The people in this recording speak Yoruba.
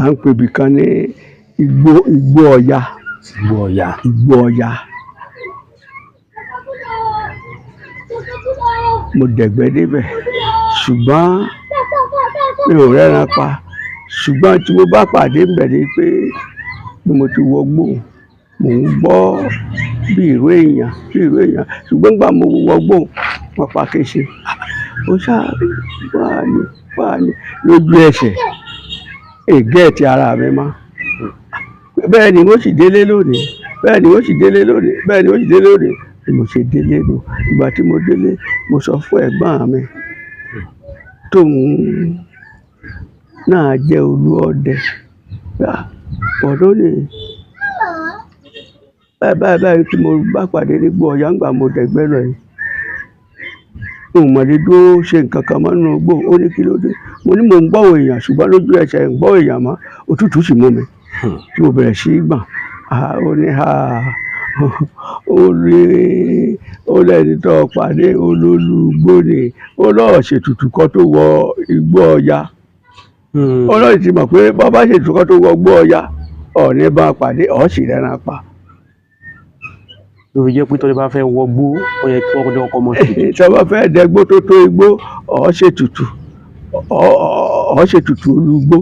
à ń pè ibìkan ní Igbó Ọya. Igbó Ọya. Mo dẹ̀gbẹ́ débẹ̀ ṣùgbọ́n mi ò rẹ́ran pa, ṣùgbọ́n tí mo bá pàdé ńbẹ̀ ni pé bí mo ti wọgbó mò ń gbọ́ bí ìró èèyàn ṣùgbọ́n nígbà mo wọgbó wọn pa kéṣe ó ṣáà wà ní lójú ẹsẹ̀ ègẹ́ẹ̀tì ara mi mọ́. Bẹ́ẹ̀ ni mo sì délé lónìí bí mo ṣe délé nù. Ìgbà tí mo délé mo sọ fún ẹ̀gbọ́n mi tóun náà jẹ́ olúọdẹ ọ̀dọ́ ni báyìí tí mo bá pàdé nígbó Ọya ńgbà mo dẹ̀gbẹ́ lọ yìí n ò mọ̀ lè dúró ṣe nǹkan kan mọ́ nínú igbó. Ó ní kí ló dé? Mo ní mò ń gbọ́ èèyàn ṣùgbọ́n lójú ẹsẹ̀ ń gbọ́ èèyàn mọ́, òtútù sì mú mi tí mo bẹ̀rẹ̀ sí í gbọ̀n. Ó ní ó lẹ́ni tó pàdé olólùgbò ni ó lọ́ọ́ ṣètùtù kan tó wọ Igbó Ọya. Ó lọ́ọ́ ti mọ̀ pé bàbá ṣètùtù kan tó wọ Igbó Ọya ọ̀ọ́ni bá pàdé ọ̀ sì rẹ́ran pa. Ló fi jẹ́ pé tọ́lẹ́ bá fẹ́ wọgbó ó yẹ kí wọ́n kọ́ mọ́ sí. Tí wọ́n bá fẹ́ dẹgbó tó igbó ọ̀ ṣètùtù olúgbó.